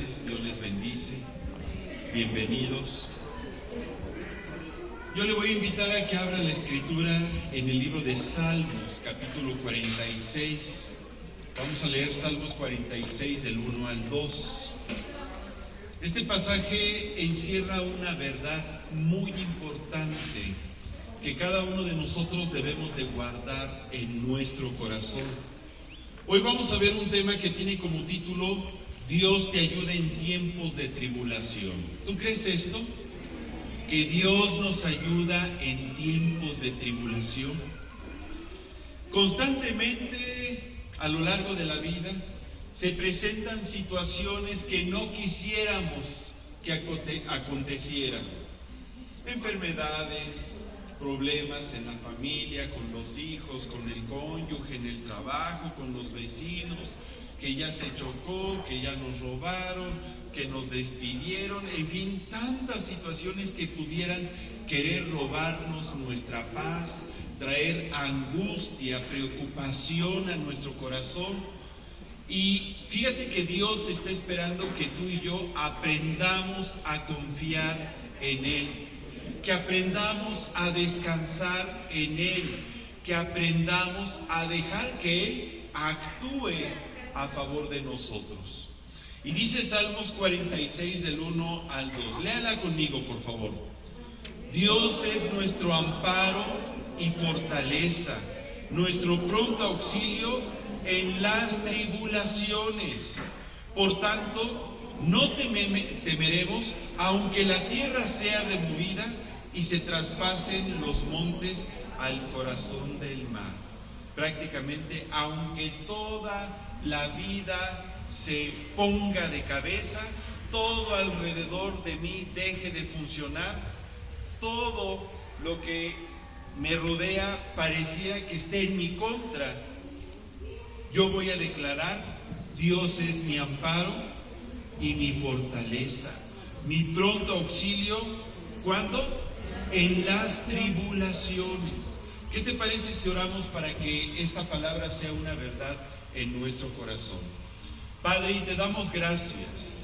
tardes, Dios les bendice, bienvenidos. Yo le voy a invitar a que abra la escritura en el libro de Salmos, capítulo 46. Vamos a leer Salmos 46 del 1 al 2. Este pasaje encierra una verdad muy importante que cada uno de nosotros debemos de guardar en nuestro corazón. Hoy vamos a ver un tema que tiene como título Dios te ayuda en tiempos de tribulación. ¿Tú crees esto? Que Dios nos ayuda en tiempos de tribulación. Constantemente a lo largo de la vida se presentan situaciones que no quisiéramos que acontecieran. Enfermedades, problemas en la familia, con los hijos, con el cónyuge, en el trabajo, con los vecinos, que ya se chocó, que ya nos robaron, que nos despidieron, en fin, tantas situaciones que pudieran querer robarnos nuestra paz, traer angustia, preocupación a nuestro corazón. Y fíjate que Dios está esperando que tú y yo aprendamos a confiar en Él, que aprendamos a descansar en Él, que aprendamos a dejar que Él actúe a favor de nosotros. Y dice Salmos 46 del 1 al 2. Léala conmigo, por favor. Dios es nuestro amparo y fortaleza, nuestro pronto auxilio en las tribulaciones. Por tanto, no temeremos, aunque la tierra sea removida y se traspasen los montes al corazón del mar. Prácticamente, aunque toda la vida se ponga de cabeza, todo alrededor de mí deje de funcionar, todo lo que me rodea pareciera que esté en mi contra, yo voy a declarar: Dios es mi amparo y mi fortaleza, mi pronto auxilio. ¿Cuándo? En las tribulaciones. ¿Qué te parece si oramos para que esta palabra sea una verdad en nuestro corazón? Padre, y te damos gracias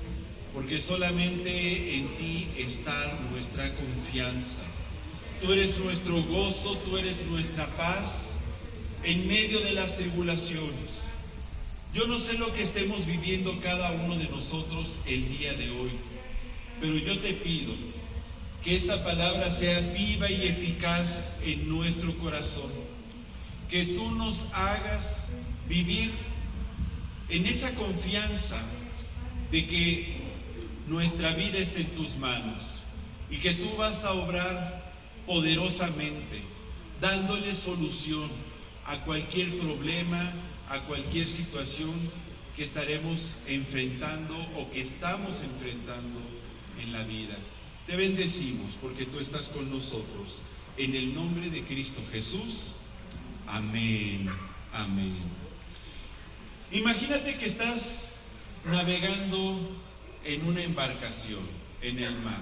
porque solamente en ti está nuestra confianza. Tú eres nuestro gozo, tú eres nuestra paz en medio de las tribulaciones. Yo no sé lo que estemos viviendo cada uno de nosotros el día de hoy, pero yo te pido que esta palabra sea viva y eficaz en nuestro corazón, que tú nos hagas vivir en esa confianza de que nuestra vida está en tus manos y que tú vas a obrar poderosamente, dándole solución a cualquier problema, a cualquier situación que estaremos enfrentando o que estamos enfrentando en la vida. Te bendecimos porque tú estás con nosotros. En el nombre de Cristo Jesús. Amén. Amén. Imagínate que estás navegando en una embarcación en el mar.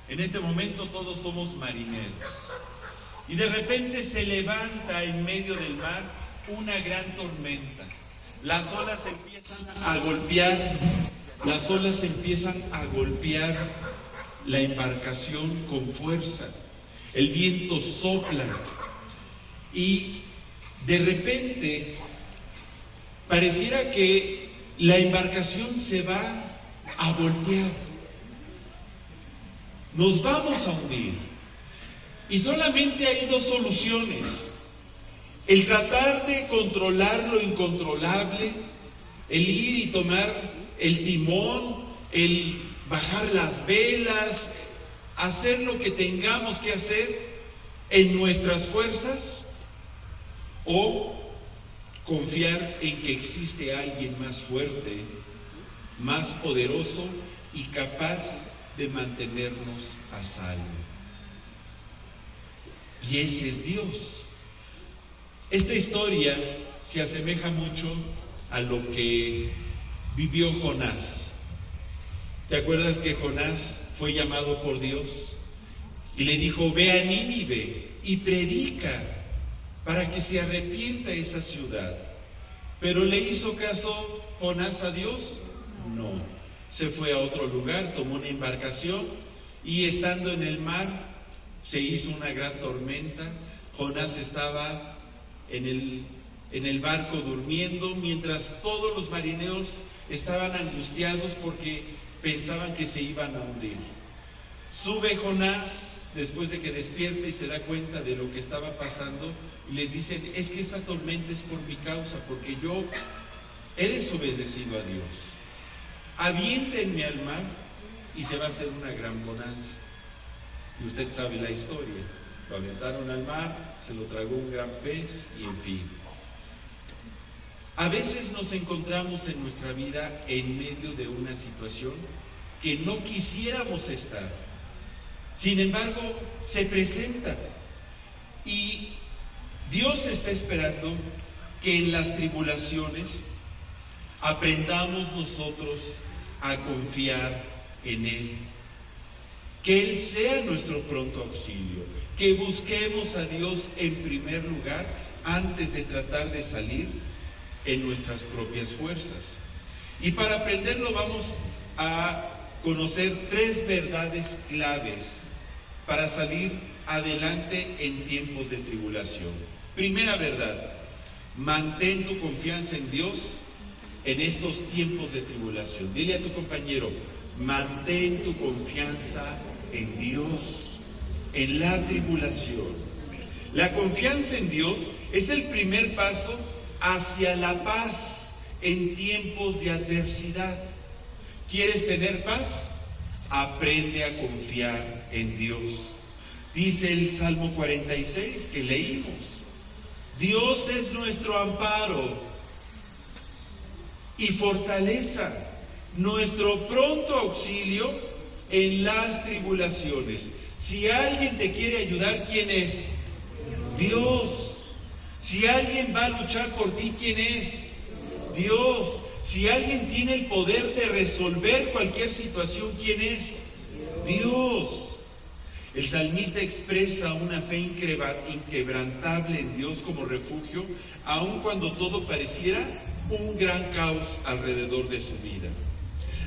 En este momento todos somos marineros. Y de repente se levanta en medio del mar una gran tormenta. Las olas empiezan a golpear. Las olas empiezan a golpear la embarcación con fuerza. El viento sopla. Y de repente pareciera que la embarcación se va a voltear. Nos vamos a hundir. Y solamente hay dos soluciones: el tratar de controlar lo incontrolable, el ir y tomar el timón, el bajar las velas, hacer lo que tengamos que hacer en nuestras fuerzas, o confiar en que existe alguien más fuerte, más poderoso y capaz de mantenernos a salvo. Y ese es Dios. Esta historia se asemeja mucho a lo que vivió Jonás. ¿Te acuerdas que Jonás fue llamado por Dios y le dijo: ve a Nínive y predica para que se arrepienta esa ciudad? ¿Pero le hizo caso Jonás a Dios? No. se fue a otro lugar, tomó una embarcación y estando en el mar se hizo una gran tormenta. Jonás estaba en el barco durmiendo, mientras todos los marineros estaban angustiados porque pensaban que se iban a hundir. Sube Jonás después de que despierta y se da cuenta de lo que estaba pasando y les dicen: es que esta tormenta es por mi causa, porque yo he desobedecido a Dios. Aviéntenme al mar y se va a hacer una gran bonanza. Y usted sabe la historia. Lo aventaron al mar, se lo tragó un gran pez y en fin. A veces nos encontramos en nuestra vida en medio de una situación que no quisiéramos estar. Sin embargo, se presenta y Dios está esperando que en las tribulaciones aprendamos nosotros a confiar en Él. Que Él sea nuestro pronto auxilio, que busquemos a Dios en primer lugar antes de tratar de salir en nuestras propias fuerzas. Y para aprenderlo vamos a conocer 3 verdades claves para salir adelante en tiempos de tribulación. Primera verdad: mantén tu confianza en Dios en estos tiempos de tribulación. Dile a tu compañero: mantén tu confianza en Dios en la tribulación. La confianza en Dios es el primer paso hacia la paz en tiempos de adversidad. ¿Quieres tener paz? Aprende a confiar en Dios. Dice el Salmo 46 que leímos: Dios es nuestro amparo y fortaleza, nuestro pronto auxilio en las tribulaciones. Si alguien te quiere ayudar, ¿quién es? Dios. Si alguien va a luchar por ti, ¿quién es? Dios. Si alguien tiene el poder de resolver cualquier situación, ¿quién es? Dios. El salmista expresa una fe inquebrantable en Dios como refugio, aun cuando todo pareciera un gran caos alrededor de su vida.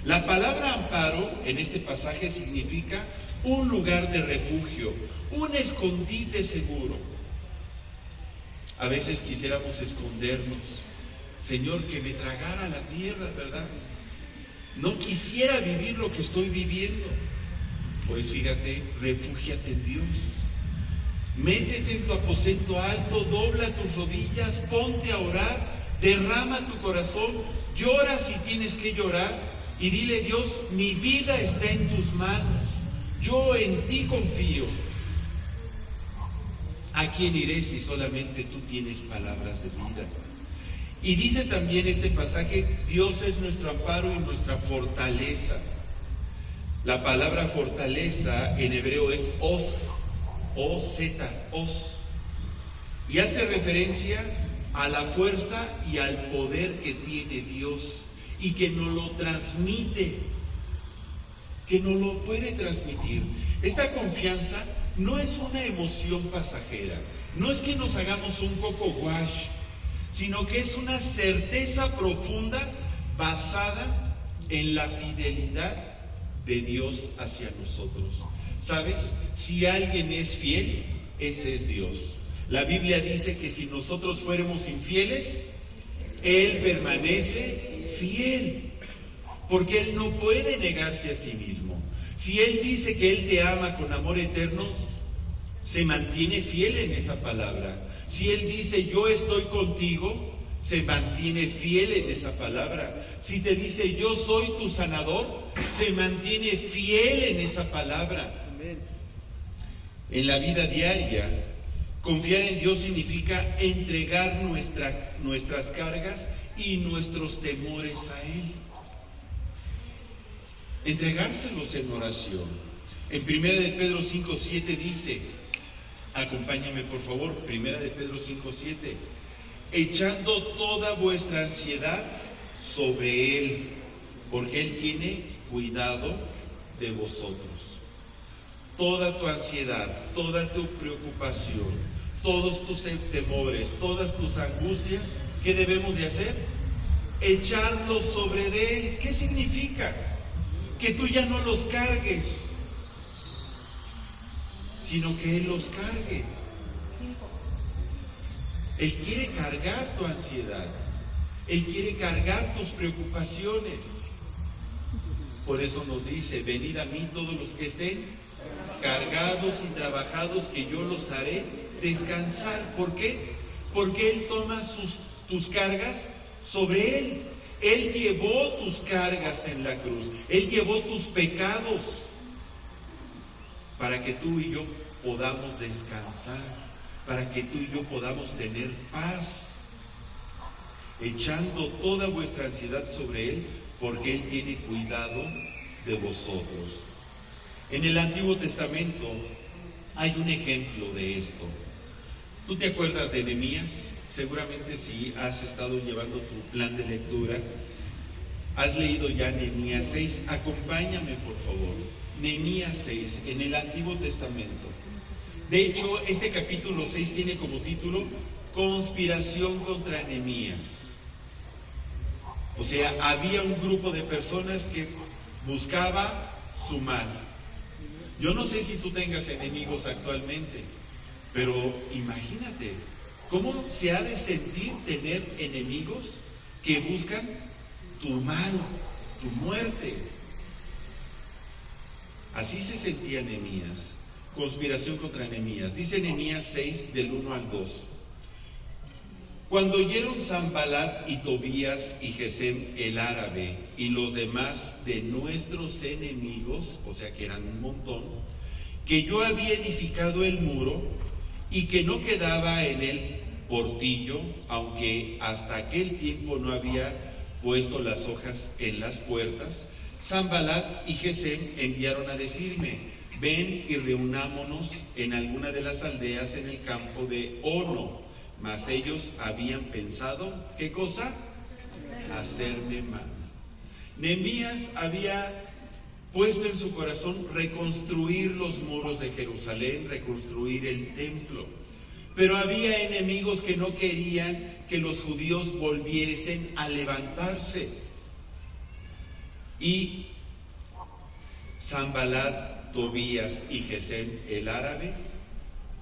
La palabra amparo en este pasaje significa un lugar de refugio, un escondite seguro. A veces quisiéramos escondernos. Señor, que me tragara la tierra, ¿verdad? No quisiera vivir lo que estoy viviendo. Pues fíjate, refúgiate en Dios. Métete en tu aposento alto, dobla tus rodillas, ponte a orar, derrama tu corazón, llora si tienes que llorar y dile: Dios, mi vida está en tus manos, yo en ti confío. ¿A quién iré si solamente tú tienes palabras de vida? Y dice también este pasaje: Dios es nuestro amparo y nuestra fortaleza. La palabra fortaleza en hebreo es os, O-Z, os. Y hace referencia a la fuerza y al poder que tiene Dios y que nos lo transmite, que nos lo puede transmitir. Esta confianza no es una emoción pasajera, no es que nos hagamos un coco wash, sino que es una certeza profunda basada en la fidelidad de Dios hacia nosotros. ¿Sabes? Si alguien es fiel, ese es Dios. La Biblia dice que si nosotros fuéramos infieles, Él permanece fiel, porque Él no puede negarse a sí mismo. Si Él dice que Él te ama con amor eterno, se mantiene fiel en esa palabra. Si Él dice yo estoy contigo, se mantiene fiel en esa palabra. Si te dice yo soy tu sanador, se mantiene fiel en esa palabra. Amén. En la vida diaria, confiar en Dios significa entregar nuestras cargas y nuestros temores a Él. Entregárselos en oración. En 1 de Pedro 5:7 dice, acompáñame por favor, 1 de Pedro 5:7, echando toda vuestra ansiedad sobre Él, porque Él tiene cuidado de vosotros. Toda tu ansiedad, toda tu preocupación, todos tus temores, todas tus angustias, ¿qué debemos de hacer? Echarlos sobre de Él. ¿Qué significa? que tú ya no los cargues, sino que Él los cargue. Él quiere cargar tu ansiedad. Él quiere cargar tus preocupaciones. Por eso nos dice: venid a mí todos los que estén cargados y trabajados, que yo los haré descansar. ¿Por qué? Porque Él toma tus cargas sobre Él. Él llevó tus cargas en la cruz. Él llevó tus pecados para que tú y yo podamos descansar, para que tú y yo podamos tener paz, echando toda vuestra ansiedad sobre Él, porque Él tiene cuidado de vosotros. En el Antiguo Testamento hay un ejemplo de esto. ¿Tú te acuerdas de Nehemías? Seguramente si has estado llevando tu plan de lectura, has leído ya Nehemías 6. Acompáñame, por favor. Nehemías 6, en el Antiguo Testamento. De hecho, este capítulo 6 tiene como título Conspiración contra Nehemías. O sea, había un grupo de personas que buscaba su mal. Yo no sé si tú tengas enemigos actualmente, pero imagínate cómo se ha de sentir tener enemigos que buscan tu mal, tu muerte. Así se sentía Nehemías. Conspiración contra Nehemías. Dice Nehemías 6, del 1 al 2. Cuando oyeron Sanballat y Tobías y Gesem el árabe y los demás de nuestros enemigos, o sea que eran un montón, que yo había edificado el muro y que no quedaba en él portillo, aunque hasta aquel tiempo no había puesto las hojas en las puertas, Sanballat y Gesem enviaron a decirme: ven y reunámonos en alguna de las aldeas en el campo de Ono. Mas ellos habían pensado, ¿qué cosa? Hacerme mal. Nehemías había puesto en su corazón reconstruir los muros de Jerusalén, reconstruir el templo. Pero había enemigos que no querían que los judíos volviesen a levantarse. Y Sanballat, Tobías y Gesem el árabe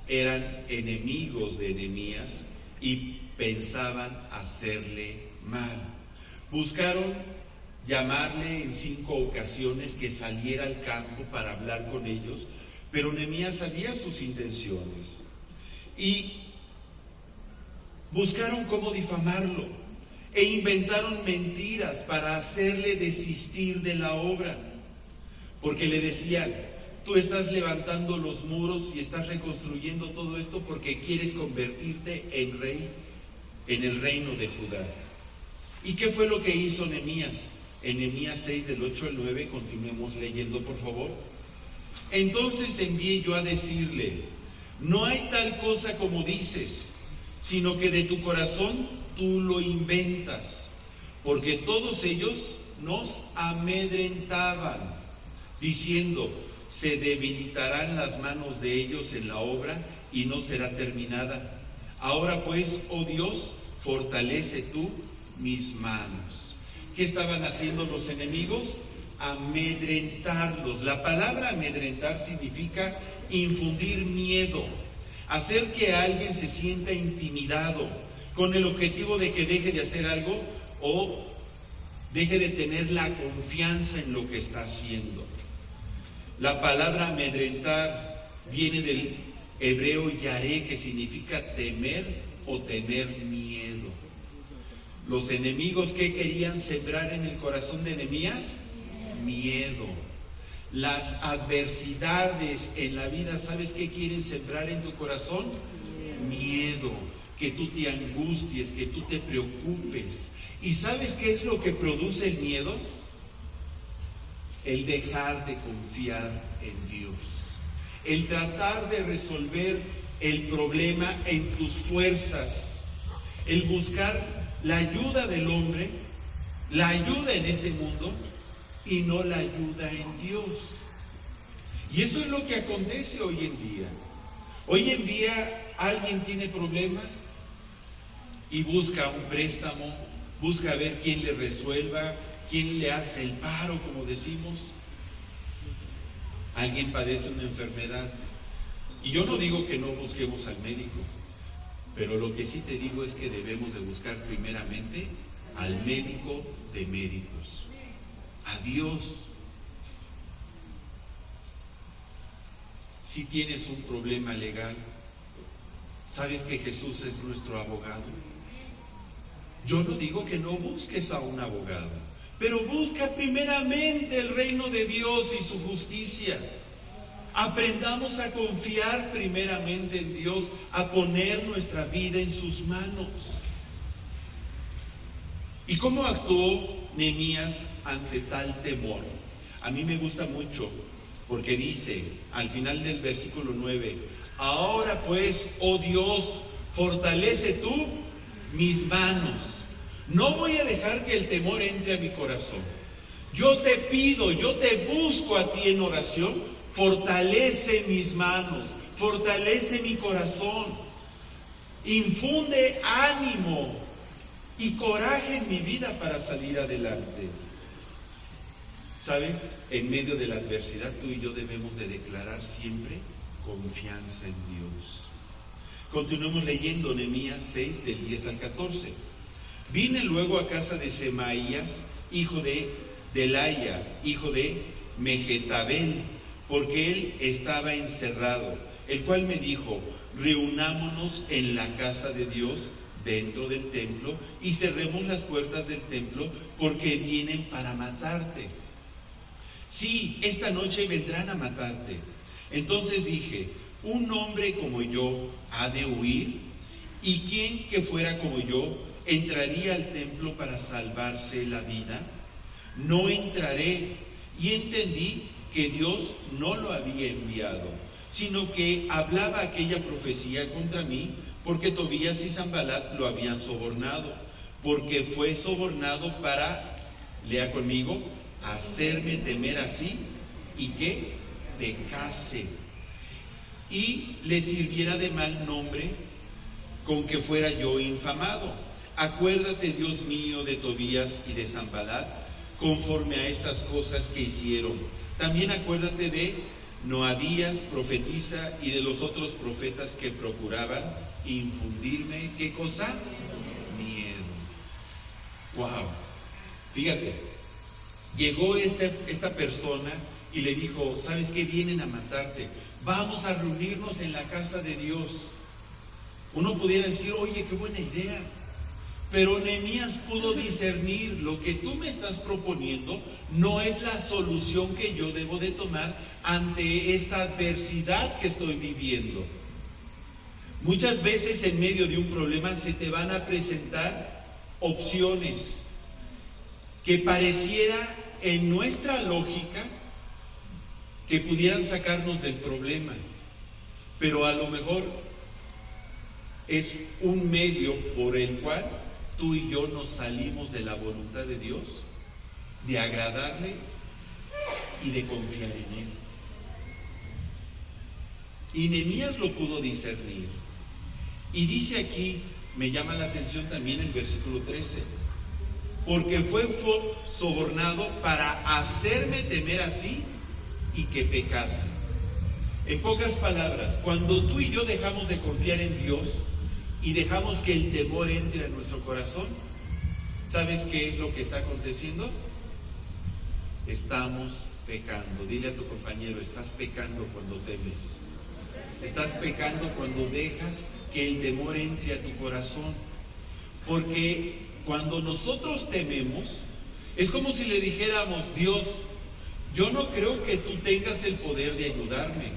eran enemigos de Nehemías y pensaban hacerle mal. Buscaron llamarle en 5 ocasiones que saliera al campo para hablar con ellos, pero Nehemías sabía sus intenciones y buscaron cómo difamarlo e inventaron mentiras para hacerle desistir de la obra, porque le decían: tú estás levantando los muros y estás reconstruyendo todo esto porque quieres convertirte en rey en el reino de Judá. ¿Y qué fue lo que hizo Nehemías? En Nehemías 6, del 8 al 9, continuemos leyendo, por favor. Entonces envié yo a decirle: no hay tal cosa como dices, sino que de tu corazón tú lo inventas, porque todos ellos nos amedrentaban, diciendo: se debilitarán las manos de ellos en la obra y no será terminada. Ahora pues, oh Dios, fortalece tú mis manos. ¿Qué estaban haciendo los enemigos? Amedrentarlos. La palabra amedrentar significa infundir miedo, hacer que alguien se sienta intimidado, con el objetivo de que deje de hacer algo o deje de tener la confianza en lo que está haciendo. La palabra amedrentar viene del hebreo yaré, que significa temer o tener miedo. Los enemigos, ¿qué querían sembrar en el corazón de Nehemías? Miedo. Las adversidades en la vida, ¿sabes qué quieren sembrar en tu corazón? Miedo. Que tú te angusties, que tú te preocupes. ¿Y sabes qué es lo que produce el miedo? El dejar de confiar en Dios, el tratar de resolver el problema en tus fuerzas, el buscar la ayuda del hombre, la ayuda en este mundo y no la ayuda en Dios. Y eso es lo que acontece hoy en día. Hoy en día alguien tiene problemas y busca un préstamo, busca ver quién le resuelva, quién le hace el paro, como decimos, alguien padece una enfermedad. Y yo no digo que no busquemos al médico, pero lo que sí te digo es que debemos de buscar primeramente al médico de médicos, a Dios. Si tienes un problema legal, ¿sabes que Jesús es nuestro abogado? Yo no digo que no busques a un abogado, pero busca primeramente el reino de Dios y su justicia. Aprendamos a confiar primeramente en Dios, a poner nuestra vida en sus manos. ¿Y cómo actuó Nehemías ante tal temor? A mí me gusta mucho porque dice al final del versículo 9: ahora pues, oh Dios, fortalece tú mis manos. No voy a dejar que el temor entre a mi corazón. Yo te pido, yo te busco a ti en oración. Fortalece mis manos, fortalece mi corazón, infunde ánimo y coraje en mi vida para salir adelante. ¿Sabes? En medio de la adversidad, tú y yo debemos de declarar siempre confianza en Dios. Continuemos leyendo Nehemías 6, del 10 al 14. Vine luego a casa de Semaías, hijo de Delaya, hijo de Mehetabel, porque él estaba encerrado, el cual me dijo: reunámonos en la casa de Dios dentro del templo y cerremos las puertas del templo, porque vienen para matarte. Sí, esta noche vendrán a matarte. Entonces dije: un hombre como yo ha de huir, y quién que fuera como yo entraría al templo para salvarse la vida. No entraré. Y entendí que Dios no lo había enviado, sino que hablaba aquella profecía contra mí, porque Tobías y Sanballat lo habían sobornado, porque fue sobornado para, lea conmigo, hacerme temer así, y que pecase, y le sirviera de mal nombre, con que fuera yo infamado. Acuérdate, Dios mío, de Tobías y de Sanballat, conforme a estas cosas que hicieron. También acuérdate de Noadías, profetisa, y de los otros profetas que procuraban infundirme, ¿qué cosa? Miedo. Wow. Fíjate, llegó esta persona y le dijo: ¿sabes qué? Vienen a matarte. Vamos a reunirnos en la casa de Dios. Uno pudiera decir: oye, qué buena idea. Pero Nehemías pudo discernir: lo que tú me estás proponiendo no es la solución que yo debo de tomar ante esta adversidad que estoy viviendo. Muchas veces en medio de un problema se te van a presentar opciones que pareciera en nuestra lógica que pudieran sacarnos del problema, pero a lo mejor es un medio por el cual tú y yo nos salimos de la voluntad de Dios, de agradarle y de confiar en Él. Y Nehemías lo pudo discernir. Y dice aquí, me llama la atención también el versículo 13, porque fue sobornado para hacerme temer así y que pecase. En pocas palabras, cuando tú y yo dejamos de confiar en Dios y dejamos que el temor entre a nuestro corazón, ¿sabes qué es lo que está aconteciendo? Estamos pecando. Dile a tu compañero: estás pecando cuando temes. Estás pecando cuando dejas que el temor entre a tu corazón. Porque cuando nosotros tememos, es como si le dijéramos: Dios, yo no creo que tú tengas el poder de ayudarme.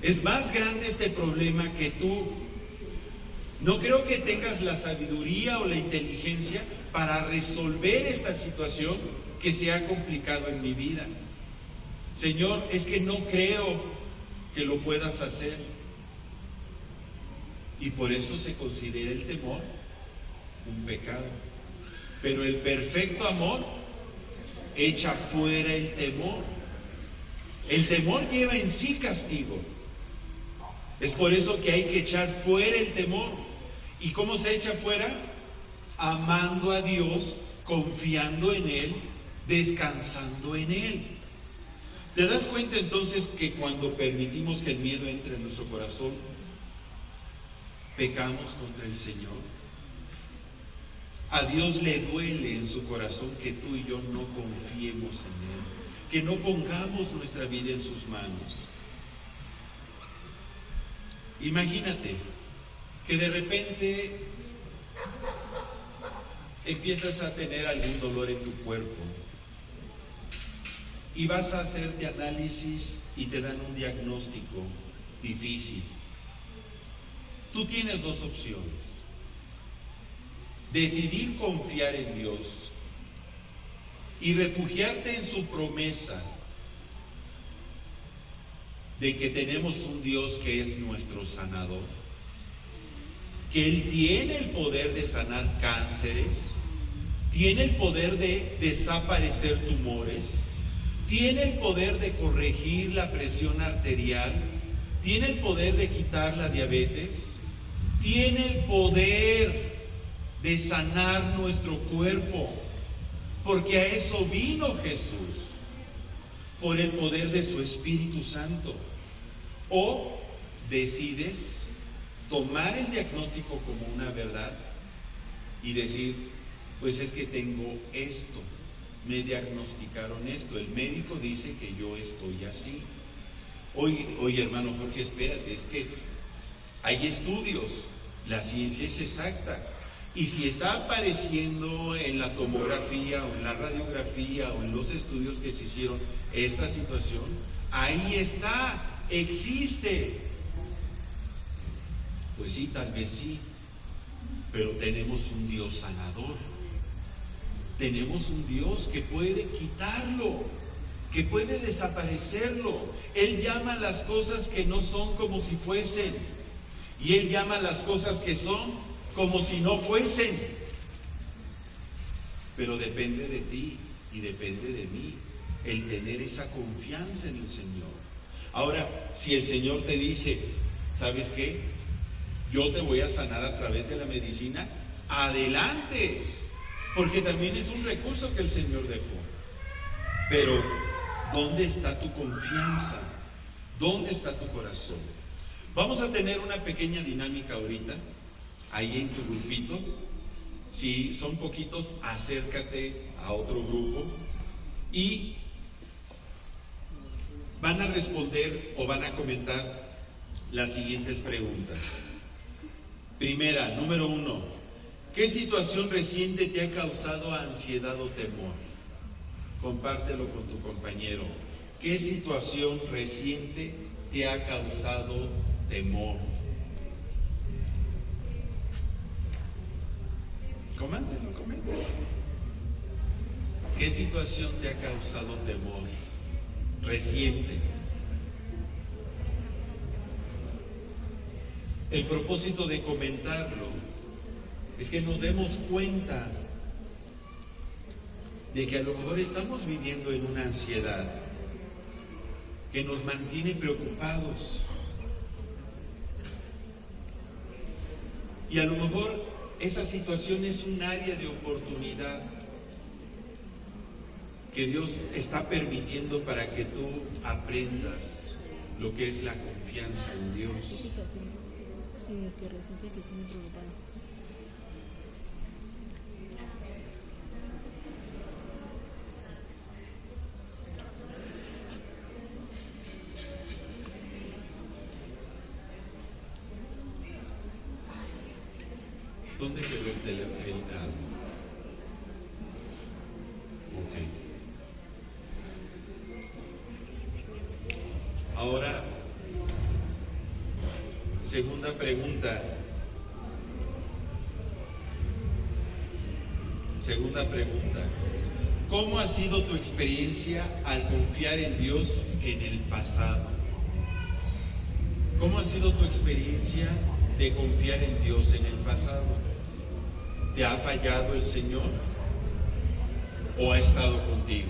Es más grande este problema que tú. No creo que tengas la sabiduría o la inteligencia para resolver esta situación que se ha complicado en mi vida. Señor, es que no creo que lo puedas hacer. Y por eso se considera el temor un pecado. Pero el perfecto amor echa fuera el temor. El temor lleva en sí castigo. Es por eso que hay que echar fuera el temor. ¿Y cómo se echa fuera? Amando a Dios, confiando en Él, descansando en Él. ¿Te das cuenta entonces que cuando permitimos que el miedo entre en nuestro corazón, pecamos contra el Señor? A Dios le duele en su corazón que tú y yo no confiemos en Él, que no pongamos nuestra vida en sus manos. Imagínate que de repente empiezas a tener algún dolor en tu cuerpo y vas a hacerte análisis y te dan un diagnóstico difícil. Tú tienes dos opciones: decidir confiar en Dios y refugiarte en su promesa de que tenemos un Dios que es nuestro sanador, que Él tiene el poder de sanar cánceres, tiene el poder de desaparecer tumores, tiene el poder de corregir la presión arterial, tiene el poder de quitar la diabetes, tiene el poder de sanar nuestro cuerpo, porque a eso vino Jesús, por el poder de su Espíritu Santo. O decides tomar el diagnóstico como una verdad y decir, pues es que tengo esto, me diagnosticaron esto, el médico dice que yo estoy así. Oye hermano Jorge, espérate, es que hay estudios, la ciencia es exacta, y si está apareciendo en la tomografía o en la radiografía o en los estudios que se hicieron esta situación, ahí está, existe. Pues sí, tal vez sí, pero tenemos un Dios sanador, tenemos un Dios que puede quitarlo, que puede desaparecerlo. Él llama a las cosas que no son como si fuesen, y Él llama a las cosas que son como si no fuesen. Pero depende de ti y depende de mí el tener esa confianza en el Señor. Ahora, si el Señor te dice, ¿sabes qué? Yo te voy a sanar a través de la medicina, adelante, porque también es un recurso que el Señor dejó. Pero, ¿dónde está tu confianza? ¿Dónde está tu corazón? Vamos a tener una pequeña dinámica ahorita, ahí en tu grupito. Si son poquitos, acércate a otro grupo y van a responder o van a comentar las siguientes preguntas. Primera, número 1, ¿qué situación reciente te ha causado ansiedad o temor? Compártelo con tu compañero. ¿Qué situación reciente te ha causado temor? Coméntelo. ¿Qué situación te ha causado temor reciente? El propósito de comentarlo es que nos demos cuenta de que a lo mejor estamos viviendo en una ansiedad que nos mantiene preocupados. Y a lo mejor esa situación es un área de oportunidad que Dios está permitiendo para que tú aprendas lo que es la confianza en Dios. ¿Dónde quedó el teléfono? Ok. Ahora, segunda pregunta. ¿Cómo ha sido tu experiencia al confiar en Dios en el pasado? ¿Cómo ha sido tu experiencia de confiar en Dios en el pasado? ¿Te ha fallado el Señor o ha estado contigo?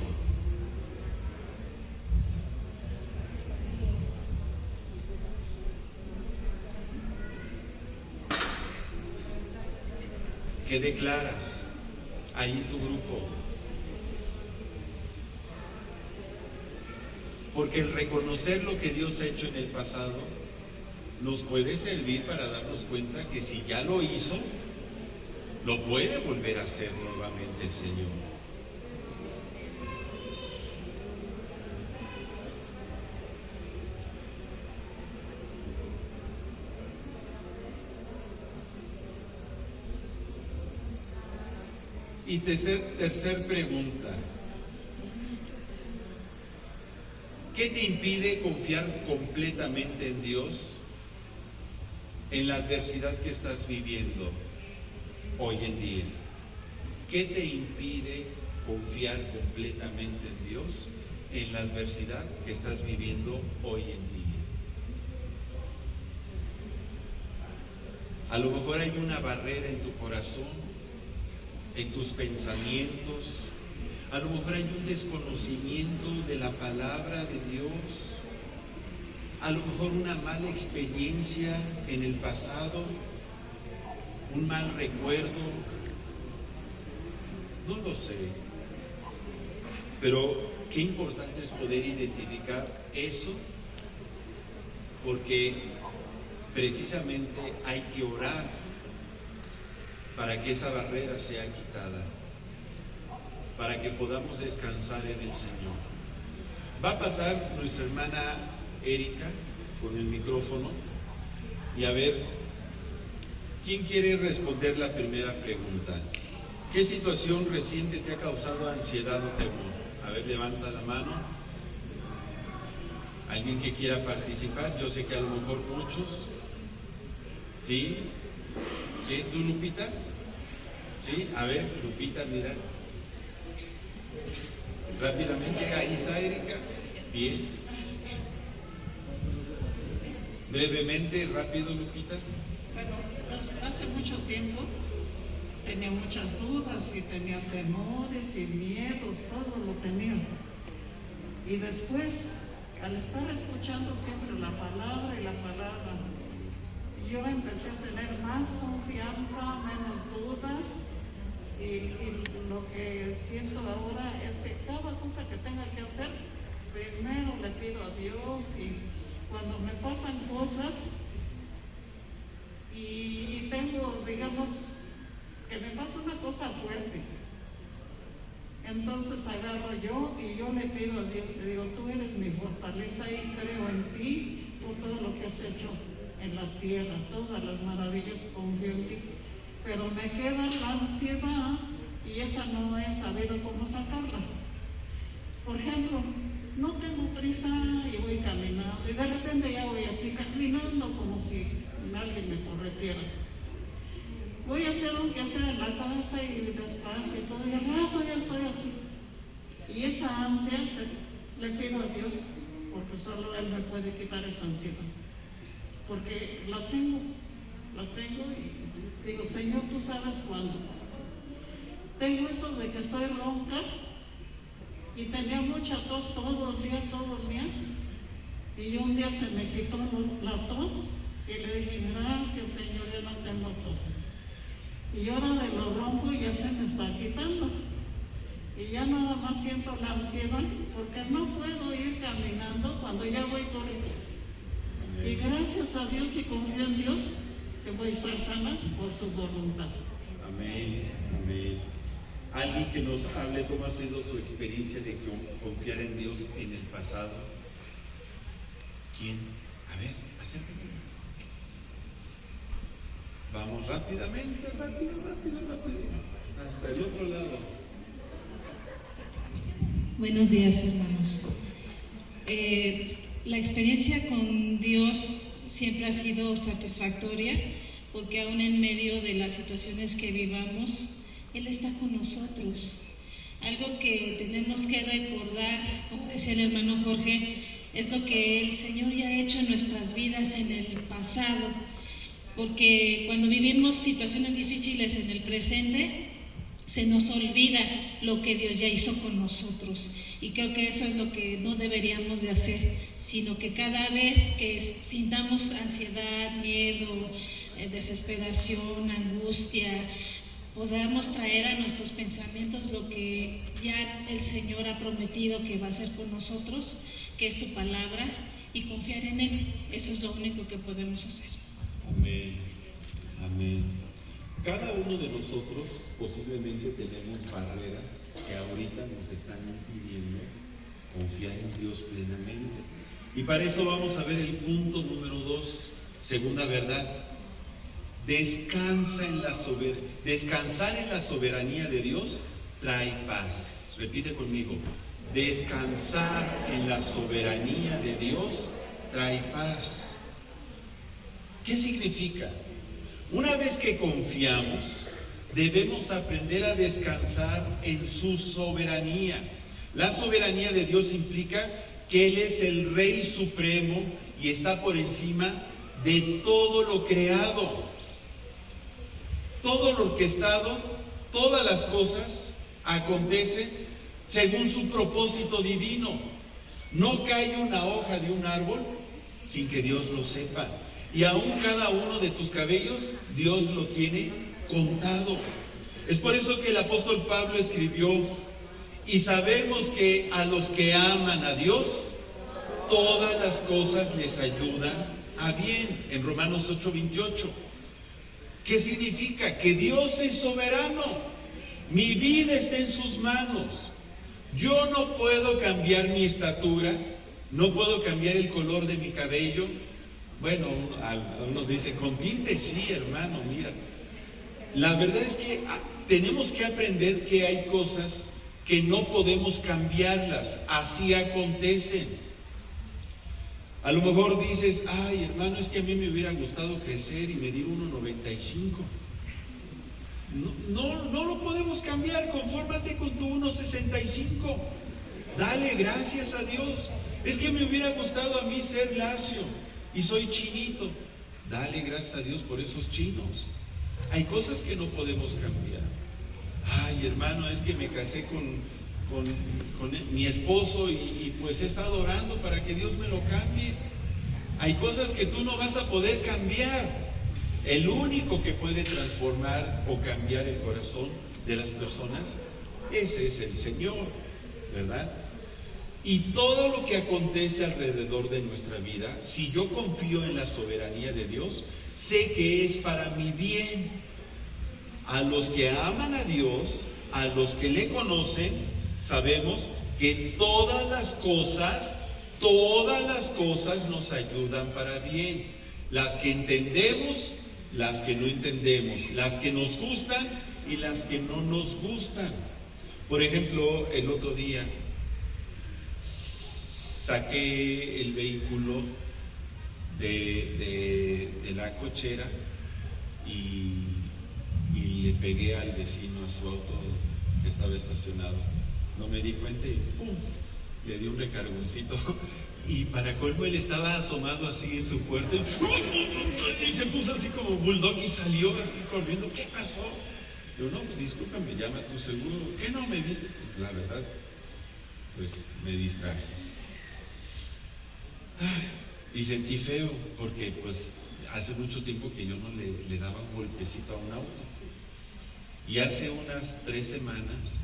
¿Qué declaras ahí en tu grupo? Porque el reconocer lo que Dios ha hecho en el pasado nos puede servir para darnos cuenta que si ya lo hizo, lo puede volver a hacer nuevamente el Señor. Y tercer pregunta. ¿Qué te impide confiar completamente en Dios en la adversidad que estás viviendo hoy en día? ¿Qué te impide confiar completamente en Dios en la adversidad que estás viviendo hoy en día? A lo mejor hay una barrera en tu corazón, en tus pensamientos. A lo mejor hay un desconocimiento de la palabra de Dios. A lo mejor una mala experiencia en el pasado, un mal recuerdo. No lo sé. Pero qué importante es poder identificar eso, porque precisamente hay que orar para que esa barrera sea quitada, para que podamos descansar en el Señor. Va a pasar nuestra hermana Erika con el micrófono y a ver, ¿quién quiere responder la primera pregunta? ¿Qué situación reciente te ha causado ansiedad o temor? A ver, levanta la mano. ¿Alguien que quiera participar? Yo sé que a lo mejor muchos. ¿Sí? ¿Sí? ¿Tú, Lupita? ¿Sí? A ver, Lupita, mira. Rápidamente, ahí está Erika. Bien. Brevemente, rápido, Lupita. Bueno, hace mucho tiempo tenía muchas dudas y tenía temores y miedos, todo lo tenía. Y después, al estar escuchando siempre la palabra, yo empecé a tener más confianza, menos dudas. Y lo que siento ahora es que cada cosa que tenga que hacer, primero le pido a Dios, y cuando me pasan cosas y tengo, digamos, que me pasa una cosa fuerte, entonces agarro yo y yo le pido a Dios, le digo, tú eres mi fortaleza y creo en ti por todo lo que has hecho en la tierra, todas las maravillas, confío en ti. Pero me queda la ansiedad y esa no he sabido cómo sacarla. Por ejemplo, no tengo prisa y voy caminando y de repente ya voy así caminando como si alguien me corretiera. Voy a hacer un quehacer en la casa y despacio y todo, y al rato ya estoy así. Y esa ansia le pido a Dios, porque solo Él me puede quitar esa ansiedad. Porque la tengo y digo, Señor, tú sabes cuándo. Tengo eso de que estoy ronca y tenía mucha tos todo el día. Y un día se me quitó la tos y le dije, gracias Señor, yo no tengo tos. Y ahora de lo ronco ya se me está quitando. Y ya nada más siento la ansiedad porque no puedo ir caminando cuando ya voy corriendo. Y gracias a Dios y confío en Dios que voy a estar sana por su voluntad. Amén, amén. Alguien que nos hable cómo ha sido su experiencia de confiar en Dios en el pasado. ¿Quién? A ver, acércate. Vamos rápidamente, rápido. Hasta el otro lado. Buenos días, hermanos. La experiencia con Dios siempre ha sido satisfactoria, porque aún en medio de las situaciones que vivamos, Él está con nosotros. Algo que tenemos que recordar, como decía el hermano Jorge, es lo que el Señor ya ha hecho en nuestras vidas en el pasado, porque cuando vivimos situaciones difíciles en el presente, se nos olvida lo que Dios ya hizo con nosotros. Y creo que eso es lo que no deberíamos de hacer, sino que cada vez que sintamos ansiedad, miedo, desesperación, angustia, podamos traer a nuestros pensamientos lo que ya el Señor ha prometido que va a hacer con nosotros, que es su palabra, y confiar en Él. Eso es lo único que podemos hacer. Amén, amén. Cada uno de nosotros posiblemente tenemos barreras que ahorita nos están impidiendo confiar en Dios plenamente. Y para eso vamos a ver el punto número 2, segunda verdad. Descansar en la soberanía de Dios trae paz. Repite conmigo. Descansar en la soberanía de Dios trae paz. ¿Qué significa? Una vez que confiamos, debemos aprender a descansar en su soberanía. La soberanía de Dios implica que Él es el Rey Supremo y está por encima de todo lo creado. Todo lo orquestado, todas las cosas acontecen según su propósito divino. No cae una hoja de un árbol sin que Dios lo sepa. Y aún cada uno de tus cabellos, Dios lo tiene contado. Es por eso que el apóstol Pablo escribió: y sabemos que a los que aman a Dios, todas las cosas les ayudan a bien. En Romanos 8:28. ¿Qué significa? Que Dios es soberano. Mi vida está en sus manos. Yo no puedo cambiar mi estatura, no puedo cambiar el color de mi cabello. Bueno, unos dicen, con tinte sí, hermano, mira. La verdad es que tenemos que aprender que hay cosas que no podemos cambiarlas, así acontecen. A lo mejor dices, ay, hermano, es que a mí me hubiera gustado crecer y medir 1.95. No lo podemos cambiar, confórmate con tu 1.65. Dale gracias a Dios. Es que me hubiera gustado a mí ser lacio y soy chinito. Dale gracias a Dios por esos chinos. Hay cosas que no podemos cambiar. Ay, hermano, es que me casé con mi esposo y pues he estado orando para que Dios me lo cambie. Hay cosas que tú no vas a poder cambiar. El único que puede transformar o cambiar el corazón de las personas, ese es el Señor, ¿verdad? Y todo lo que acontece alrededor de nuestra vida, si yo confío en la soberanía de Dios, sé que es para mi bien. A los que aman a Dios, a los que le conocen, sabemos que todas las cosas nos ayudan para bien. Las que entendemos, las que no entendemos, las que nos gustan y las que no nos gustan. Por ejemplo, el otro día saqué el vehículo de la cochera y le pegué al vecino a su auto que estaba estacionado. No me di cuenta y ¡pum!, le di un recargoncito. Y para colmo él estaba asomado así en su puerta y se puso así como bulldog y salió así corriendo. ¿Qué pasó? Yo, no, pues discúlpame, llama a tu seguro. ¿Qué no me viste? La verdad, pues me distraje. Y sentí feo porque pues hace mucho tiempo que yo no le daba un golpecito a un auto. Y hace unas 3 semanas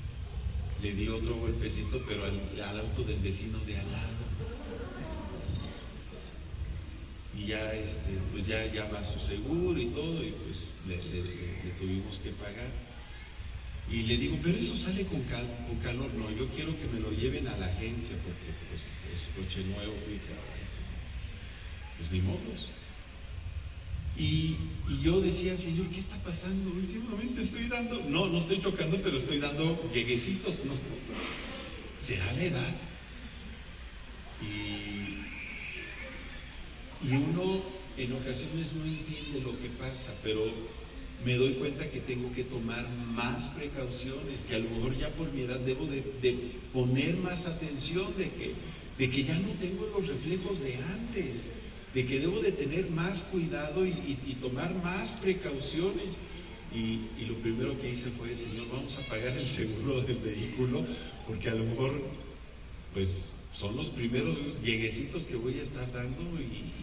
le di otro golpecito, pero al auto del vecino de al lado. Y ya pues ya llama a su seguro y todo, y pues le tuvimos que pagar. Y le digo, pero eso sale con calor. No, yo quiero que me lo lleven a la agencia porque pues es coche nuevo. Dije, pues ni modos. Y yo decía, Señor, ¿qué está pasando? Últimamente estoy dando, no estoy chocando, pero estoy dando lleguecitos, ¿no? ¿Será la edad? Y uno en ocasiones no entiende lo que pasa, pero me doy cuenta que tengo que tomar más precauciones, que a lo mejor ya por mi edad debo de poner más atención, de que ya no tengo los reflejos de antes, de que debo de tener más cuidado y tomar más precauciones. Y lo primero que hice fue, Señor, vamos a pagar el seguro del vehículo, porque a lo mejor pues son los primeros lleguecitos que voy a estar dando y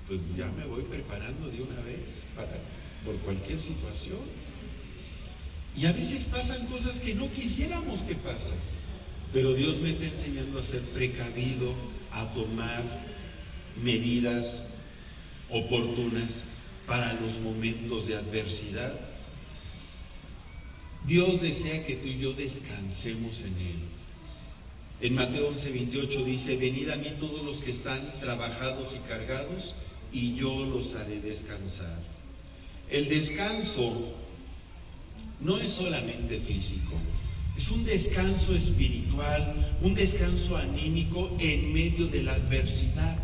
pues ya me voy preparando de una vez por cualquier situación. Y a veces pasan cosas que no quisiéramos que pasen. Pero Dios me está enseñando a ser precavido, a tomar medidas oportunas para los momentos de adversidad. Dios desea que tú y yo descansemos en Él. En Mateo 11:28 dice: venid a mí todos los que están trabajados y cargados, y yo los haré descansar. El descanso no es solamente físico, es un descanso espiritual, un descanso anímico en medio de la adversidad.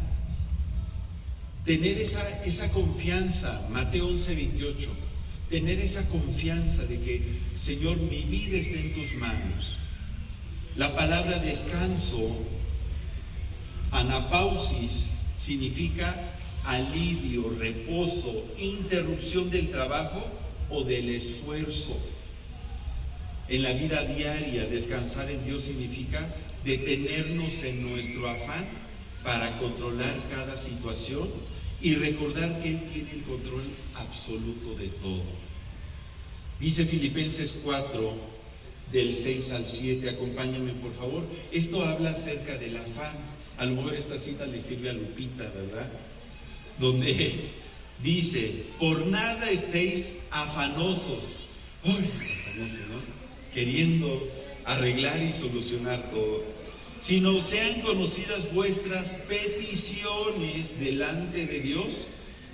Tener esa confianza, Mateo 11:28, tener esa confianza de que, Señor, mi vida está en tus manos. La palabra descanso, anapausis, significa alivio, reposo, interrupción del trabajo o del esfuerzo. En la vida diaria, descansar en Dios significa detenernos en nuestro afán para controlar cada situación y recordar que Él tiene el control absoluto de todo. Dice Filipenses 4, del 6 al 7, acompáñame por favor. Esto habla acerca del afán. A lo mejor esta cita le sirve a Lupita, ¿verdad? Donde dice: por nada estéis afanosos. ¡Ay, afanosos, ¿no? Queriendo arreglar y solucionar todo, sino sean conocidas vuestras peticiones delante de Dios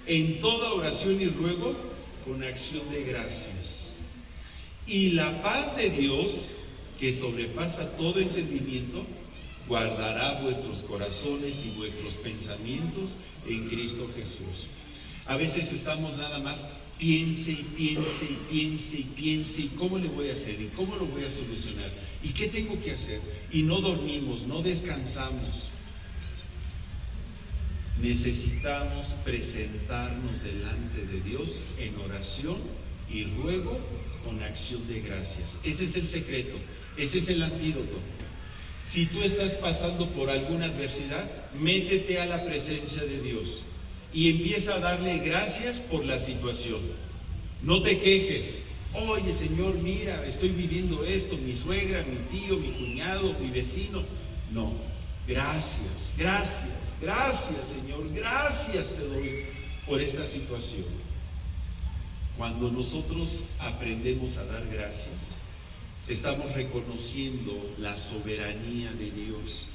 en toda oración y ruego con acción de gracias. Y la paz de Dios, que sobrepasa todo entendimiento, guardará vuestros corazones y vuestros pensamientos en Cristo Jesús. A veces estamos nada más piense y piense y piense y piense, y cómo le voy a hacer, y cómo lo voy a solucionar, y qué tengo que hacer, y no dormimos, no descansamos. Necesitamos presentarnos delante de Dios en oración y ruego con acción de gracias. Ese es el secreto, ese es el antídoto. Si tú estás pasando por alguna adversidad, métete a la presencia de Dios y empieza a darle gracias por la situación. No te quejes. Oye, Señor, mira, estoy viviendo esto, mi suegra, mi tío, mi cuñado, mi vecino. No, gracias, gracias, gracias, Señor, gracias te doy por esta situación. Cuando nosotros aprendemos a dar gracias, estamos reconociendo la soberanía de Dios.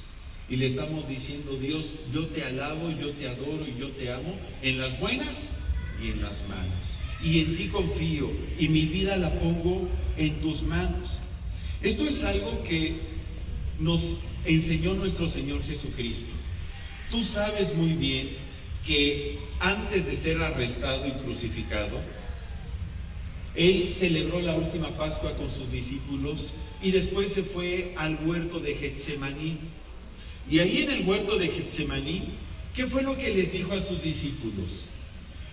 Y le estamos diciendo: Dios, yo te alabo, yo te adoro y yo te amo en las buenas y en las malas. Y en ti confío y mi vida la pongo en tus manos. Esto es algo que nos enseñó nuestro Señor Jesucristo. Tú sabes muy bien que antes de ser arrestado y crucificado, Él celebró la última Pascua con sus discípulos y después se fue al huerto de Getsemaní. Y ahí en el huerto de Getsemaní, ¿qué fue lo que les dijo a sus discípulos?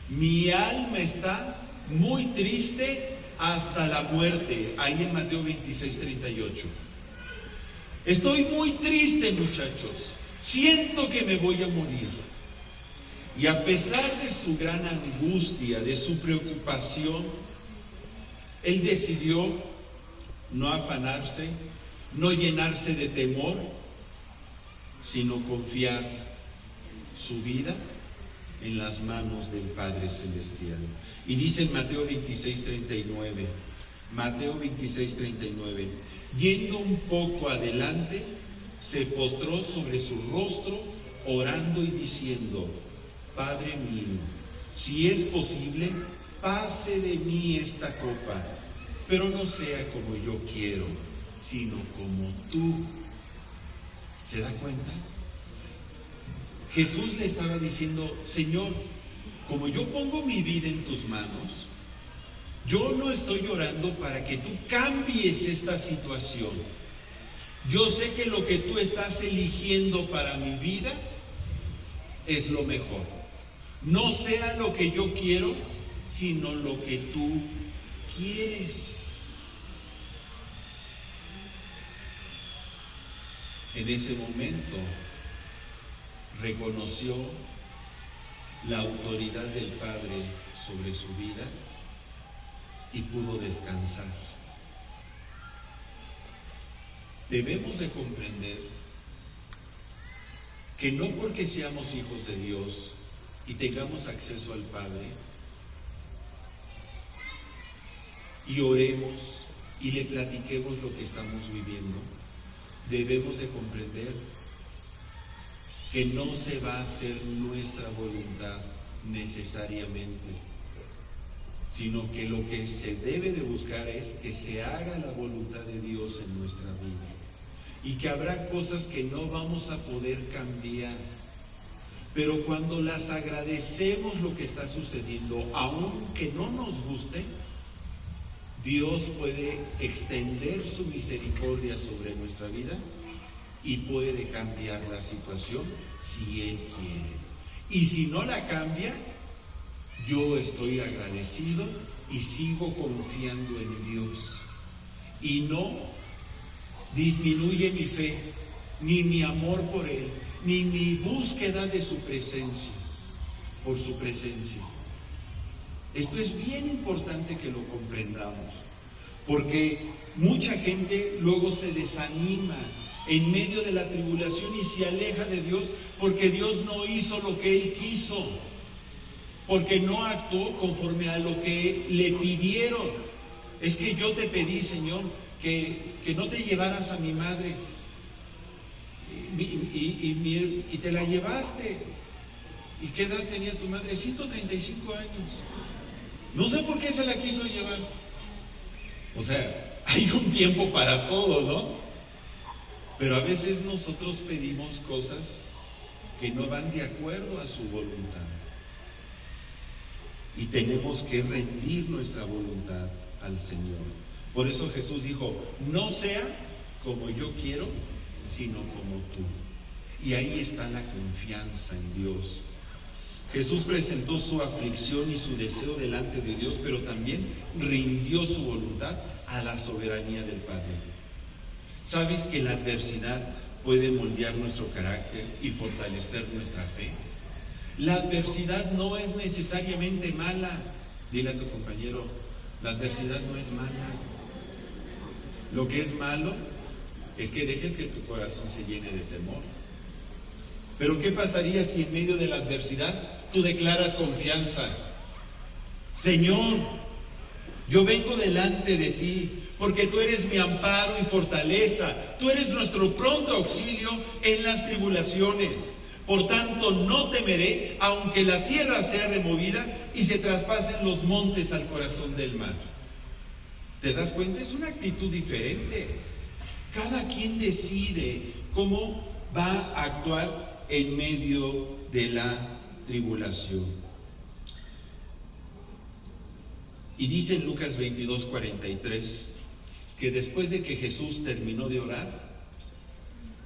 Mi alma está muy triste hasta la muerte. Ahí en Mateo 26:38. Estoy muy triste, muchachos. Siento que me voy a morir. Y a pesar de su gran angustia, de su preocupación, Él decidió no afanarse, no llenarse de temor, sino confiar su vida en las manos del Padre Celestial. Y dice en Mateo 26:39, yendo un poco adelante, se postró sobre su rostro, orando y diciendo: Padre mío, si es posible, pase de mí esta copa, pero no sea como yo quiero, sino como tú. ¿Se da cuenta? Jesús le estaba diciendo: Señor, como yo pongo mi vida en tus manos, yo no estoy orando para que tú cambies esta situación. Yo sé que lo que tú estás eligiendo para mi vida es lo mejor. No sea lo que yo quiero, sino lo que tú quieres. En ese momento reconoció la autoridad del Padre sobre su vida y pudo descansar. debemos de comprender que no porque seamos hijos de Dios y tengamos acceso al Padre y oremos y le platiquemos lo que estamos viviendo, debemos de comprender que no se va a hacer nuestra voluntad necesariamente, sino que lo que se debe de buscar es que se haga la voluntad de Dios en nuestra vida, y que habrá cosas que no vamos a poder cambiar, pero cuando las agradecemos lo que está sucediendo, aunque no nos guste, Dios puede extender su misericordia sobre nuestra vida y puede cambiar la situación si Él quiere. Y si no la cambia, yo estoy agradecido y sigo confiando en Dios. Y no disminuye mi fe, ni mi amor por Él, ni mi búsqueda de su presencia, por su presencia. Esto es bien importante que lo comprendamos, porque mucha gente luego se desanima en medio de la tribulación y se aleja de Dios porque Dios no hizo lo que Él quiso, porque no actuó conforme a lo que le pidieron. Es que yo te pedí, Señor, que no te llevaras a mi madre y te la llevaste. ¿Y qué edad tenía tu madre? 135 años. No sé por qué se la quiso llevar. O sea, hay un tiempo para todo, ¿no? Pero a veces nosotros pedimos cosas que no van de acuerdo a su voluntad. Y tenemos que rendir nuestra voluntad al Señor. Por eso Jesús dijo, no sea como yo quiero, sino como tú. Y ahí está la confianza en Dios. Jesús presentó su aflicción y su deseo delante de Dios, pero también rindió su voluntad a la soberanía del Padre. ¿Sabes que la adversidad puede moldear nuestro carácter y fortalecer nuestra fe? La adversidad no es necesariamente mala. Dile a tu compañero, la adversidad no es mala. Lo que es malo es que dejes que tu corazón se llene de temor. Pero ¿qué pasaría si en medio de la adversidad tú declaras confianza? Señor, yo vengo delante de ti porque tú eres mi amparo y fortaleza. Tú eres nuestro pronto auxilio en las tribulaciones. Por tanto, no temeré, aunque la tierra sea removida y se traspasen los montes al corazón del mar. ¿Te das cuenta? Es una actitud diferente. Cada quien decide cómo va a actuar en medio de la tribulación. Y dice en Lucas 22:43 que después de que Jesús terminó de orar,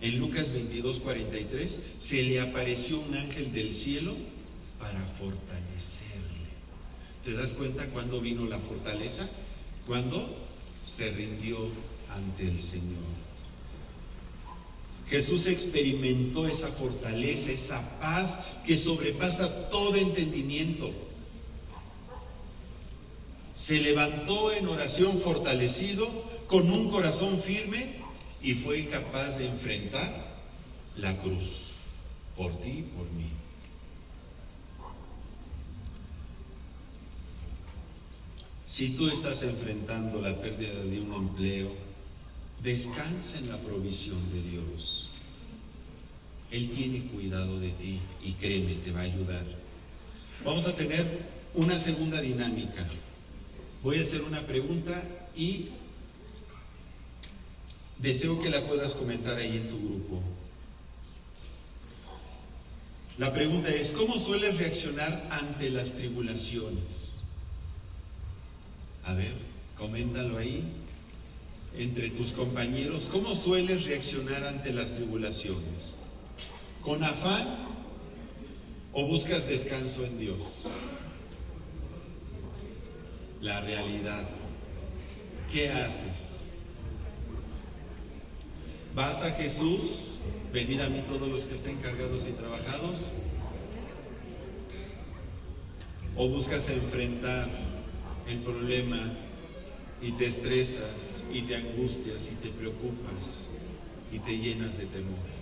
en Lucas 22:43 se le apareció un ángel del cielo para fortalecerle. ¿Te das cuenta cuándo vino la fortaleza? Cuando se rindió ante el Señor. Jesús experimentó esa fortaleza, esa paz que sobrepasa todo entendimiento. Se levantó en oración fortalecido, con un corazón firme, y fue capaz de enfrentar la cruz por ti y por mí. Si tú estás enfrentando la pérdida de un empleo, descansa en la provisión de Dios. Él tiene cuidado de ti y créeme, te va a ayudar. Vamos a tener una segunda dinámica. Voy a hacer una pregunta y deseo que la puedas comentar ahí en tu grupo. La pregunta es, ¿cómo sueles reaccionar ante las tribulaciones? A ver, coméntalo ahí. Entre tus compañeros, ¿cómo sueles reaccionar ante las tribulaciones? ¿Con afán o buscas descanso en Dios? La realidad. ¿Qué haces? ¿Vas a Jesús? Venid a mí todos los que estén cargados y trabajados. ¿O buscas enfrentar el problema y te estresas y te angustias y te preocupas y te llenas de temor.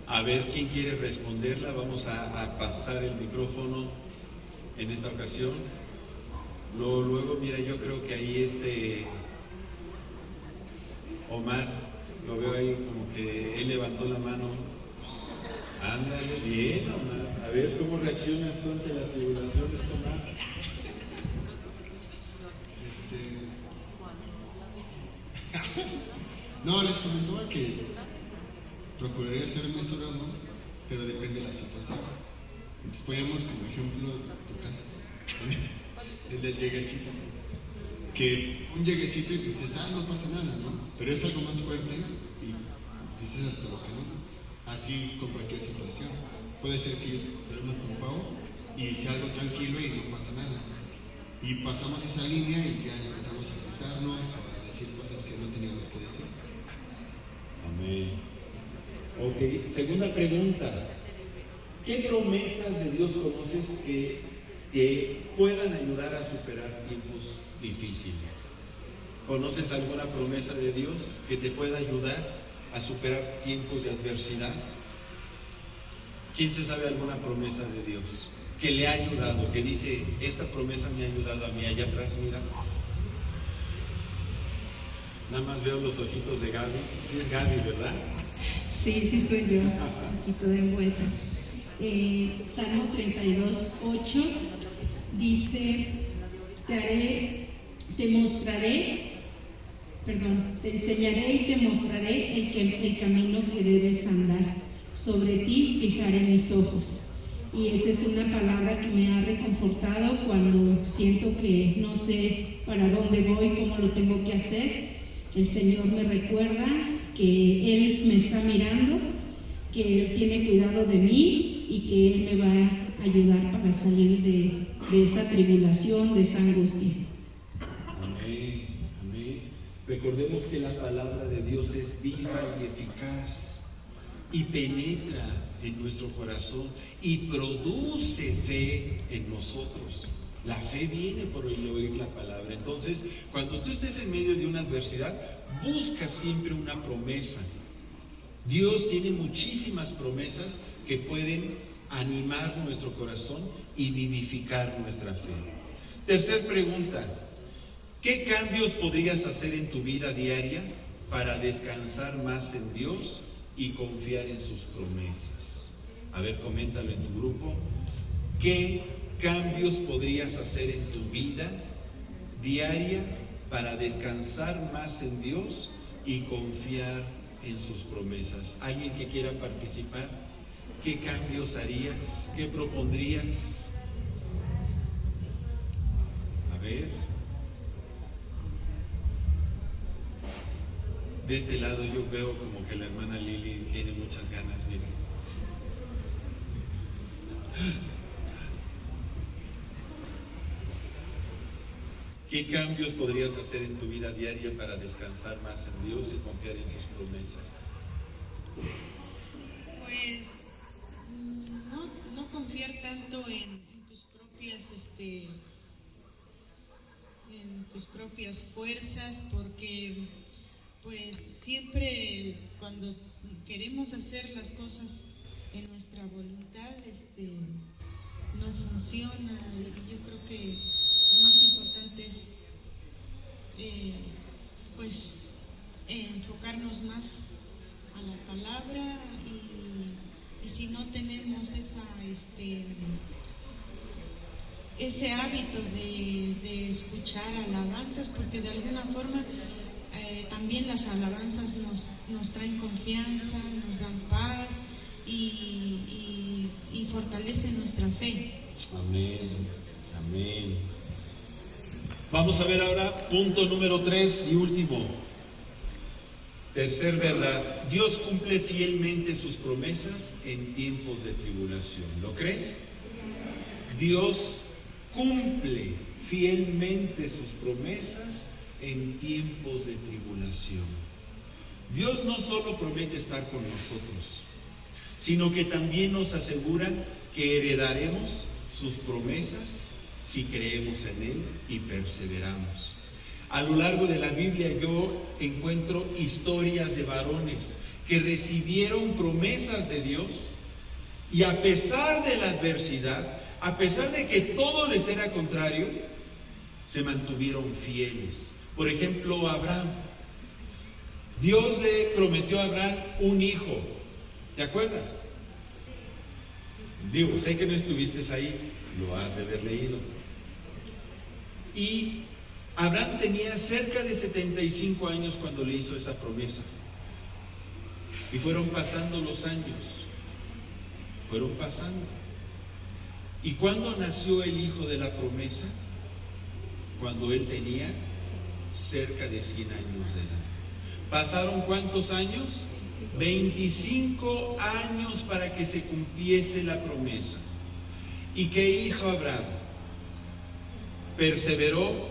A ver quién quiere responderla. Vamos a pasar el micrófono en esta ocasión. Luego, mira, yo creo que ahí Omar, lo veo ahí como que él levantó la mano. Ándale, bien, Omar. A ver, ¿cómo reaccionas tú ante las tribulaciones, Omar? No, les comentaba que procuraría ser mesurado, pero depende de la situación. Entonces ponemos como ejemplo tu casa, el del lleguecito. Que un lleguecito y dices, no pasa nada, ¿no? Pero es algo más fuerte y dices hasta lo que no. Así con cualquier situación. Puede ser que yo problema con Pau y sea algo tranquilo y no pasa nada. Y pasamos esa línea y ya empezamos a gritarnos, a decir cosas que no teníamos que decir. Amén. Ok, segunda pregunta. ¿Qué promesas de Dios conoces que te puedan ayudar a superar tiempos difíciles? ¿Conoces alguna promesa de Dios que te pueda ayudar a superar tiempos de adversidad? ¿Quién se sabe alguna promesa de Dios que le ha ayudado, que dice, esta promesa me ha ayudado a mí? Allá atrás, mira. Nada más veo los ojitos de Gaby. Sí es Gaby, ¿verdad? Sí soy yo, aquí toda envuelta. Salmo 32:8 dice, te enseñaré y te mostraré el camino que debes andar. Sobre ti fijaré mis ojos. Y esa es una palabra que me ha reconfortado cuando siento que no sé para dónde voy, cómo lo tengo que hacer. El Señor me recuerda que Él me está mirando, que Él tiene cuidado de mí y que Él me va a ayudar para salir de esa tribulación, de esa angustia. Amén, amén. Recordemos que la palabra de Dios es viva y eficaz y penetra en nuestro corazón y produce fe en nosotros. La fe viene por el oír la palabra. Entonces, cuando tú estés en medio de una adversidad, busca siempre una promesa. Dios tiene muchísimas promesas que pueden animar nuestro corazón y vivificar nuestra fe. Tercer pregunta: ¿qué cambios podrías hacer en tu vida diaria para descansar más en Dios y confiar en sus promesas? A ver, coméntalo en tu grupo. ¿Qué cambios podrías hacer en tu vida diaria para descansar más en Dios y confiar en sus promesas? ¿Alguien que quiera participar? ¿Qué cambios harías? ¿Qué propondrías? A ver. De este lado yo veo como que la hermana Lili tiene muchas ganas, mira. ¿Qué cambios podrías hacer en tu vida diaria para descansar más en Dios y confiar en sus promesas? Pues no confiar tanto en tus propias fuerzas, porque pues siempre cuando queremos hacer las cosas en nuestra voluntad no funciona. Y yo creo que lo más importante es enfocarnos más a la palabra, y si no tenemos ese hábito de escuchar alabanzas, porque de alguna forma también las alabanzas nos traen confianza, nos dan paz y fortalecen nuestra fe. Amén, amén. Vamos a ver ahora punto número 3 y último. Tercer verdad: Dios cumple fielmente sus promesas en tiempos de tribulación. ¿Lo crees? Dios cumple fielmente sus promesas en tiempos de tribulación. Dios no solo promete estar con nosotros, sino que también nos asegura que heredaremos sus promesas si creemos en Él y perseveramos. A lo largo de la Biblia yo encuentro historias de varones que recibieron promesas de Dios y a pesar de la adversidad, a pesar de que todo les era contrario, se mantuvieron fieles. Por ejemplo, Abraham. Dios le prometió a Abraham un hijo. ¿Te acuerdas? Digo, sé que no estuviste ahí, lo has de haber leído. Y Abraham tenía cerca de 75 años cuando le hizo esa promesa. Y fueron pasando los años. Fueron pasando. ¿Y cuándo nació el hijo de la promesa? Cuando él tenía cerca de 100 años de edad. ¿Pasaron cuántos años? 25 años para que se cumpliese la promesa. ¿Y qué hizo Abraham? Perseveró,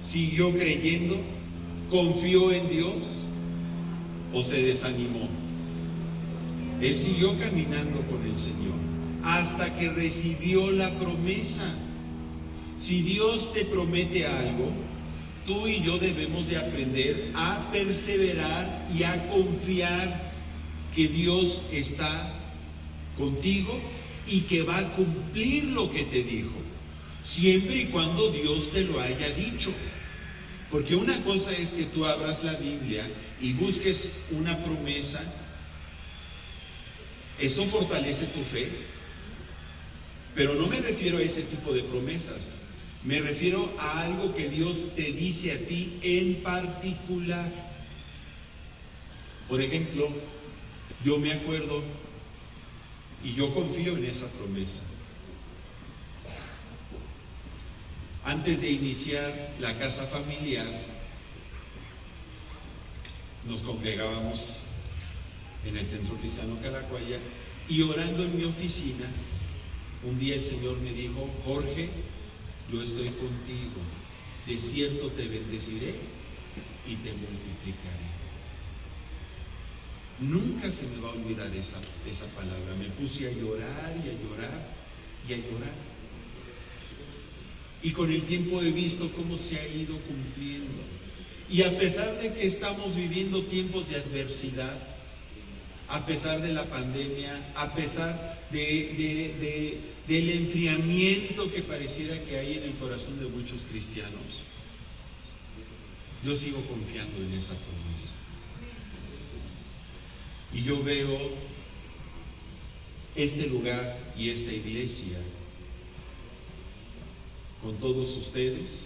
siguió creyendo, confió en Dios o se desanimó. Él siguió caminando con el Señor hasta que recibió la promesa. Si Dios te promete algo, tú y yo debemos de aprender a perseverar y a confiar que Dios está contigo y que va a cumplir lo que te dijo, siempre y cuando Dios te lo haya dicho. Porque una cosa es que tú abras la Biblia y busques una promesa, eso fortalece tu fe, pero no me refiero a ese tipo de promesas. Me refiero a algo que Dios te dice a ti en particular. Por ejemplo, yo me acuerdo y yo confío en esa promesa. Antes de iniciar la casa familiar, nos congregábamos en el Centro Cristiano Calacuaya y orando en mi oficina, un día el Señor me dijo: Jorge, yo estoy contigo, de cierto te bendeciré y te multiplicaré. Nunca se me va a olvidar esa palabra. Me puse a llorar y a llorar y a llorar. Y con el tiempo he visto cómo se ha ido cumpliendo. Y a pesar de que estamos viviendo tiempos de adversidad, a pesar de la pandemia, a pesar del enfriamiento que pareciera que hay en el corazón de muchos cristianos, yo sigo confiando en esa promesa. Y yo veo este lugar y esta iglesia con todos ustedes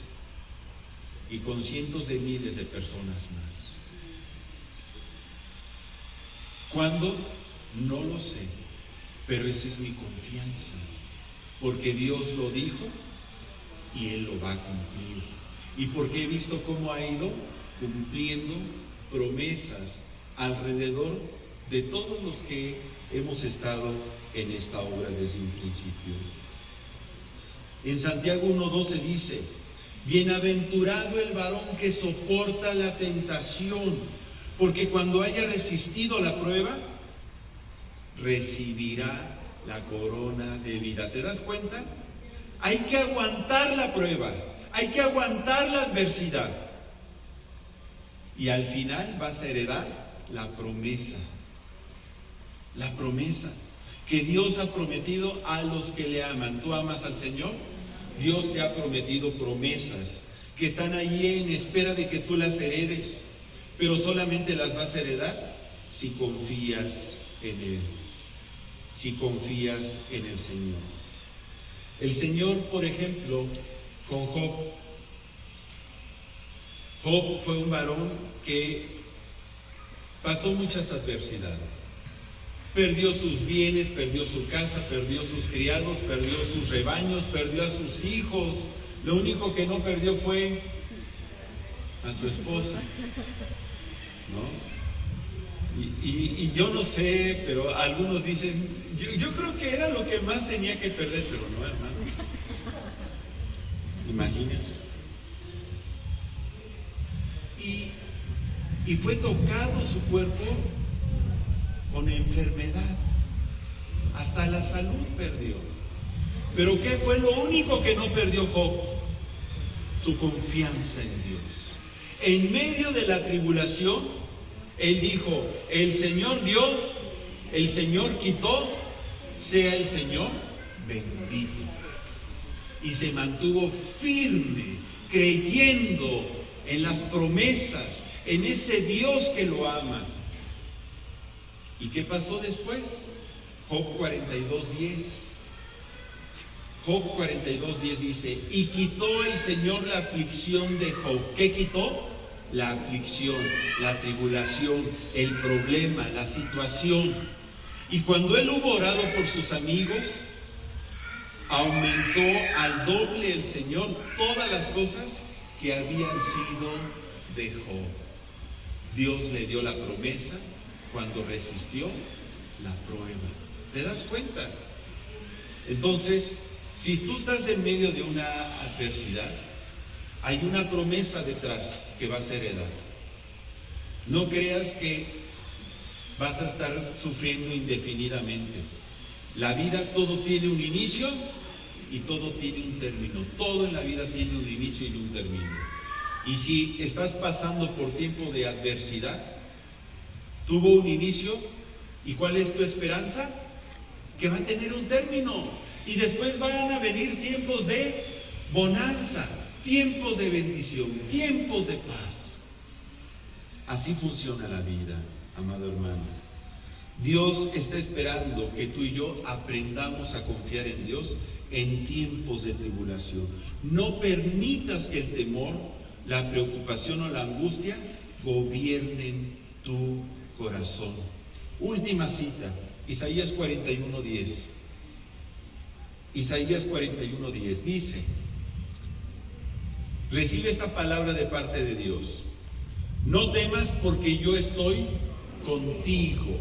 y con cientos de miles de personas más. ¿Cuándo? No lo sé, pero esa es mi confianza, porque Dios lo dijo y Él lo va a cumplir. Y porque he visto cómo ha ido cumpliendo promesas alrededor de todos los que hemos estado en esta obra desde un principio. En Santiago 1:12 dice: bienaventurado el varón que soporta la tentación, porque cuando haya resistido la prueba, recibirá la corona de vida. ¿Te das cuenta? Hay que aguantar la prueba, hay que aguantar la adversidad. Y al final vas a heredar la promesa que Dios ha prometido a los que le aman. ¿Tú amas al Señor? Dios te ha prometido promesas que están ahí en espera de que tú las heredes, pero solamente las vas a heredar si confías en Él, si confías en el Señor. El Señor, por ejemplo, con Job fue un varón que pasó muchas adversidades. Perdió sus bienes, perdió su casa, perdió sus criados, perdió sus rebaños, perdió a sus hijos. Lo único que no perdió fue a su esposa, ¿no? Y yo no sé, pero algunos dicen, yo creo que era lo que más tenía que perder, pero no, hermano. Imagínense. Y fue tocado su cuerpo con enfermedad, hasta la salud perdió. Pero ¿qué fue lo único que no perdió Job? Su confianza en Dios. En medio de la tribulación, él dijo: el Señor dio, el Señor quitó, sea el Señor bendito. Y se mantuvo firme, creyendo en las promesas, en ese Dios que lo ama. ¿Y qué pasó después? Job 42:10. Job 42:10 dice: y quitó el Señor la aflicción de Job. ¿Qué quitó? La aflicción, la tribulación, el problema, la situación. Y cuando él hubo orado por sus amigos, aumentó al doble el Señor todas las cosas que habían sido de Job. Dios le dio la promesa cuando resistió la prueba. ¿Te das cuenta? Entonces, si tú estás en medio de una adversidad, hay una promesa detrás que vas a heredar. No creas que vas a estar sufriendo indefinidamente. La vida, todo tiene un inicio y todo tiene un término. Todo en la vida tiene un inicio y un término. Y si estás pasando por tiempo de adversidad, tuvo un inicio, ¿y cuál es tu esperanza? Que va a tener un término. Y después van a venir tiempos de bonanza, tiempos de bendición, tiempos de paz. Así funciona la vida, amado hermano. Dios está esperando que tú y yo aprendamos a confiar en Dios en tiempos de tribulación. No permitas que el temor, la preocupación o la angustia gobiernen tu corazón. Última cita, Isaías 41:10. Isaías 41:10 dice: recibe esta palabra de parte de Dios. No temas porque yo estoy contigo.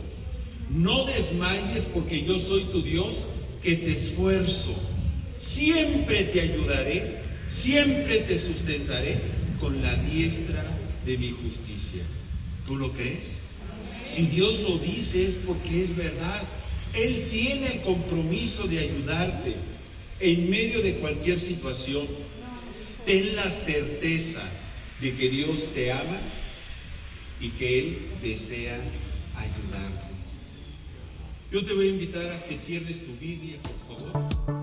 No desmayes porque yo soy tu Dios que te esfuerzo. Siempre te ayudaré, siempre te sustentaré con la diestra de mi justicia. ¿Tú lo crees? Si Dios lo dice es porque es verdad. Él tiene el compromiso de ayudarte en medio de cualquier situación. Ten la certeza de que Dios te ama y que Él desea ayudarte. Yo te voy a invitar a que cierres tu Biblia, por favor.